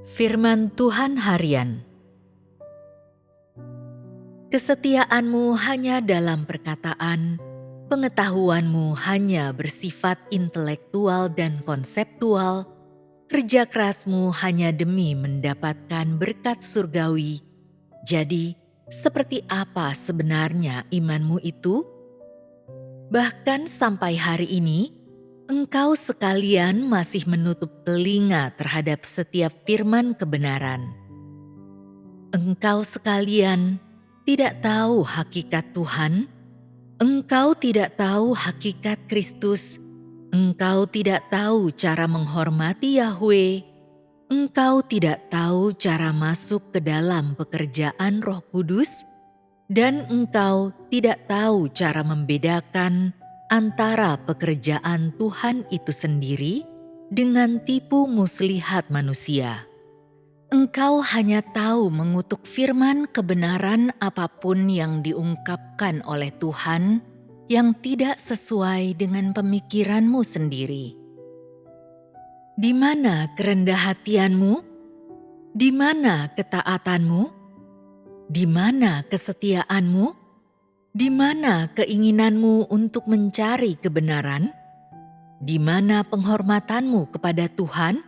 Firman Tuhan Harian. Kesetiaanmu hanya dalam perkataan, pengetahuanmu hanya bersifat intelektual dan konseptual, kerja kerasmu hanya demi mendapatkan berkat surgawi. Jadi, seperti apa sebenarnya imanmu itu? Bahkan sampai hari ini, engkau sekalian masih menutup telinga terhadap setiap firman kebenaran. Engkau sekalian tidak tahu hakikat Tuhan, engkau tidak tahu hakikat Kristus, engkau tidak tahu cara menghormati Yahwe, engkau tidak tahu cara masuk ke dalam pekerjaan Roh Kudus, dan engkau tidak tahu cara membedakan antara pekerjaan Tuhan itu sendiri dengan tipu muslihat manusia. Engkau hanya tahu mengutuk firman kebenaran apapun yang diungkapkan oleh Tuhan yang tidak sesuai dengan pemikiranmu sendiri. Di mana kerendah hatianmu? Di mana ketaatanmu? Di mana kesetiaanmu? Di mana keinginanmu untuk mencari kebenaran? Di mana penghormatanmu kepada Tuhan?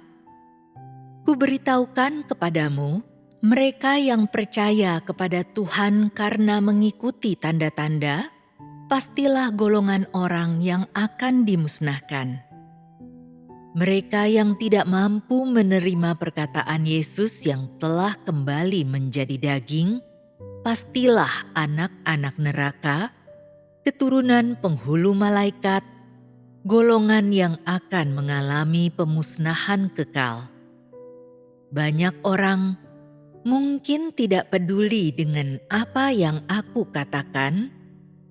Kuberitahukan kepadamu, mereka yang percaya kepada Tuhan karena mengikuti tanda-tanda, pastilah golongan orang yang akan dimusnahkan. Mereka yang tidak mampu menerima perkataan Yesus yang telah kembali menjadi daging, pastilah anak-anak neraka, keturunan penghulu malaikat, golongan yang akan mengalami pemusnahan kekal. Banyak orang mungkin tidak peduli dengan apa yang aku katakan,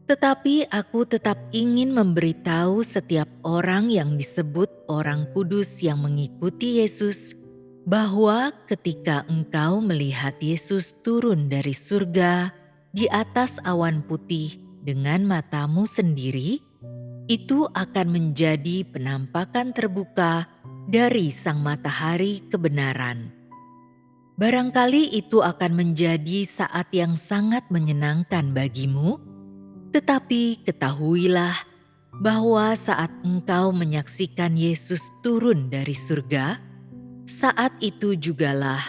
tetapi aku tetap ingin memberitahu setiap orang yang disebut orang kudus yang mengikuti Yesus, bahwa ketika engkau melihat Yesus turun dari surga di atas awan putih dengan matamu sendiri, itu akan menjadi penampakan terbuka dari sang matahari kebenaran. Barangkali itu akan menjadi saat yang sangat menyenangkan bagimu, tetapi ketahuilah bahwa saat engkau menyaksikan Yesus turun dari surga, saat itu jugalah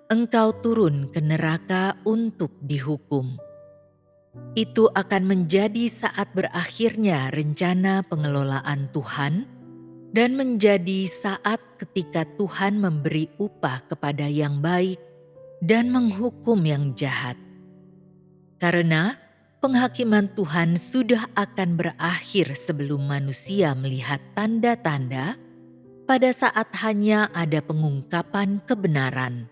engkau turun ke neraka untuk dihukum. Itu akan menjadi saat berakhirnya rencana pengelolaan Tuhan dan menjadi saat ketika Tuhan memberi upah kepada yang baik dan menghukum yang jahat. Karena penghakiman Tuhan sudah akan berakhir sebelum manusia melihat tanda-tanda, pada saat hanya ada pengungkapan kebenaran.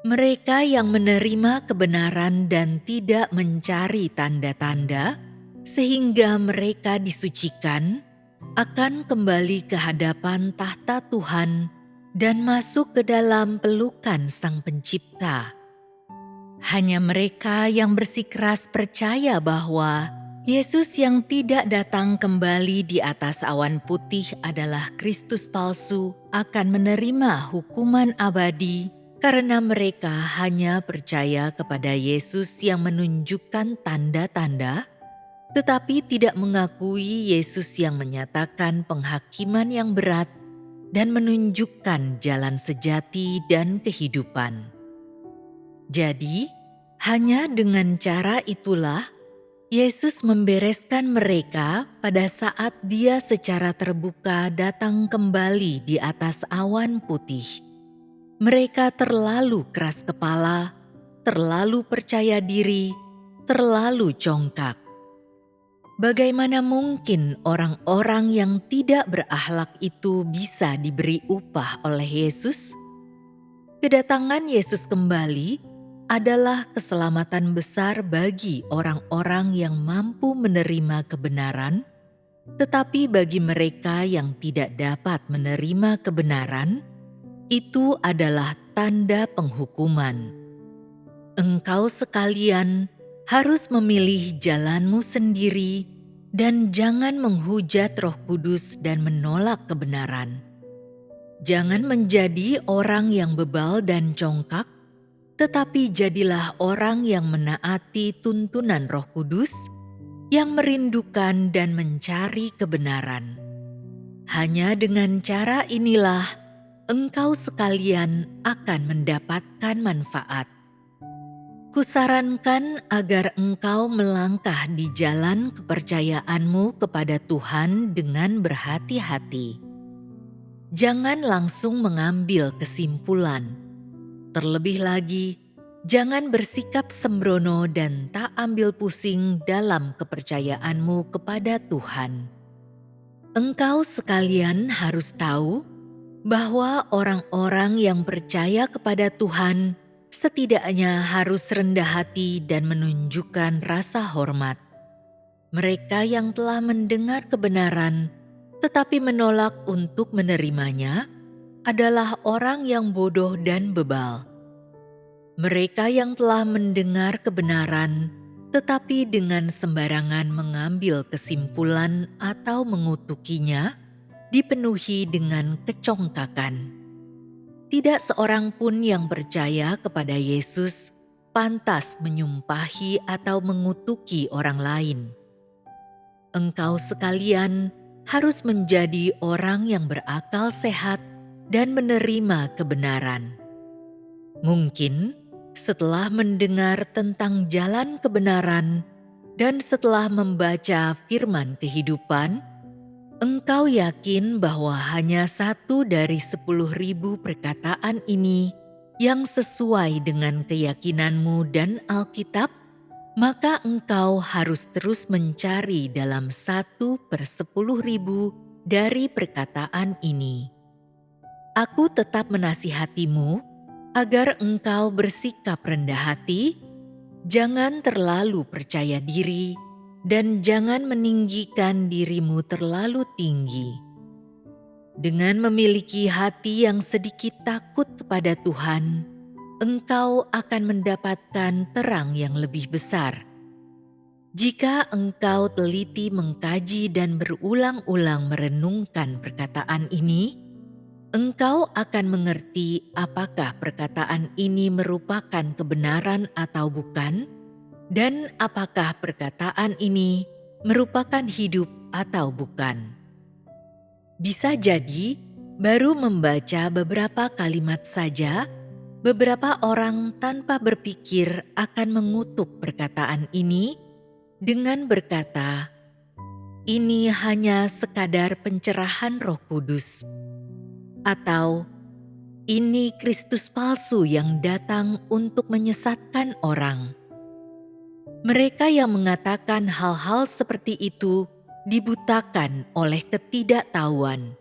Mereka yang menerima kebenaran dan tidak mencari tanda-tanda, sehingga mereka disucikan, akan kembali ke hadapan tahta Tuhan dan masuk ke dalam pelukan Sang Pencipta. Hanya mereka yang bersikeras percaya bahwa Yesus yang tidak datang kembali di atas awan putih adalah Kristus palsu akan menerima hukuman abadi, karena mereka hanya percaya kepada Yesus yang menunjukkan tanda-tanda, tetapi tidak mengakui Yesus yang menyatakan penghakiman yang berat dan menunjukkan jalan sejati dan kehidupan. Jadi, hanya dengan cara itulah Yesus membereskan mereka pada saat Dia secara terbuka datang kembali di atas awan putih. Mereka terlalu keras kepala, terlalu percaya diri, terlalu congkak. Bagaimana mungkin orang-orang yang tidak berakhlak itu bisa diberi upah oleh Yesus? Kedatangan Yesus kembali adalah keselamatan besar bagi orang-orang yang mampu menerima kebenaran, tetapi bagi mereka yang tidak dapat menerima kebenaran, itu adalah tanda penghukuman. Engkau sekalian harus memilih jalanmu sendiri dan jangan menghujat Roh Kudus dan menolak kebenaran. Jangan menjadi orang yang bebal dan congkak, tetapi jadilah orang yang menaati tuntunan Roh Kudus, yang merindukan dan mencari kebenaran. Hanya dengan cara inilah engkau sekalian akan mendapatkan manfaat. Kusarankan agar engkau melangkah di jalan kepercayaanmu kepada Tuhan dengan berhati-hati. Jangan langsung mengambil kesimpulan. Terlebih lagi, jangan bersikap sembrono dan tak ambil pusing dalam kepercayaanmu kepada Tuhan. Engkau sekalian harus tahu bahwa orang-orang yang percaya kepada Tuhan setidaknya harus rendah hati dan menunjukkan rasa hormat. Mereka yang telah mendengar kebenaran tetapi menolak untuk menerimanya adalah orang yang bodoh dan bebal. Mereka yang telah mendengar kebenaran tetapi dengan sembarangan mengambil kesimpulan atau mengutukinya dipenuhi dengan kecongkakan. Tidak seorang pun yang percaya kepada Yesus pantas menyumpahi atau mengutuki orang lain. Engkau sekalian harus menjadi orang yang berakal sehat dan menerima kebenaran. Mungkin setelah mendengar tentang jalan kebenaran dan setelah membaca firman kehidupan, engkau yakin bahwa hanya 1 dari 10.000 perkataan ini yang sesuai dengan keyakinanmu dan Alkitab, maka engkau harus terus mencari dalam 1/10.000 dari perkataan ini. Aku tetap menasihatimu agar engkau bersikap rendah hati, jangan terlalu percaya diri, dan jangan meninggikan dirimu terlalu tinggi. Dengan memiliki hati yang sedikit takut kepada Tuhan, engkau akan mendapatkan terang yang lebih besar. Jika engkau teliti mengkaji dan berulang-ulang merenungkan perkataan ini, engkau akan mengerti apakah perkataan ini merupakan kebenaran atau bukan, dan apakah perkataan ini merupakan hidup atau bukan. Bisa jadi, baru membaca beberapa kalimat saja, beberapa orang tanpa berpikir akan mengutuk perkataan ini dengan berkata, "Ini hanya sekadar pencerahan Roh Kudus," atau "Ini Kristus palsu yang datang untuk menyesatkan orang." Mereka yang mengatakan hal-hal seperti itu dibutakan oleh ketidaktahuan.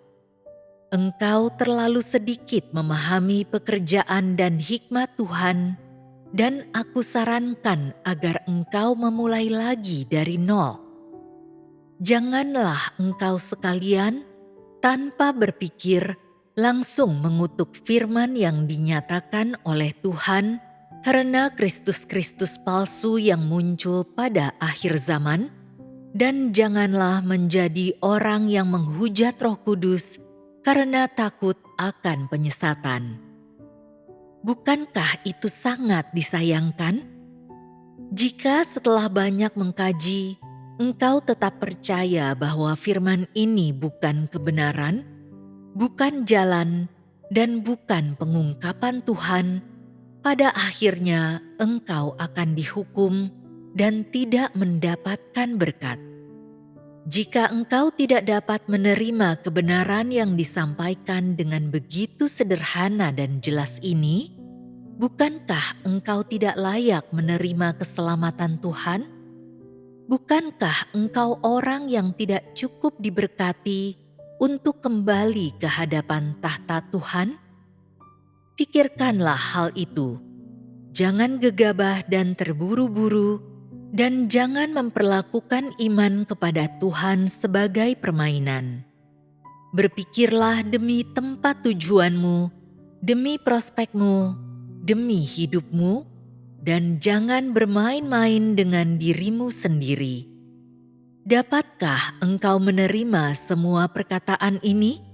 Engkau terlalu sedikit memahami pekerjaan dan hikmat Tuhan, dan aku sarankan agar engkau memulai lagi dari nol. Janganlah engkau sekalian tanpa berpikir langsung mengutuk firman yang dinyatakan oleh Tuhan karena Kristus-Kristus palsu yang muncul pada akhir zaman, dan janganlah menjadi orang yang menghujat Roh Kudus karena takut akan penyesatan. Bukankah itu sangat disayangkan? Jika setelah banyak mengkaji, engkau tetap percaya bahwa firman ini bukan kebenaran, bukan jalan, dan bukan pengungkapan Tuhan, pada akhirnya engkau akan dihukum dan tidak mendapatkan berkat. Jika engkau tidak dapat menerima kebenaran yang disampaikan dengan begitu sederhana dan jelas ini, bukankah engkau tidak layak menerima keselamatan Tuhan? Bukankah engkau orang yang tidak cukup diberkati untuk kembali ke hadapan tahta Tuhan? Pikirkanlah hal itu. Jangan gegabah dan terburu-buru, dan jangan memperlakukan iman kepada Tuhan sebagai permainan. Berpikirlah demi tempat tujuanmu, demi prospekmu, demi hidupmu, dan jangan bermain-main dengan dirimu sendiri. Dapatkah engkau menerima semua perkataan ini?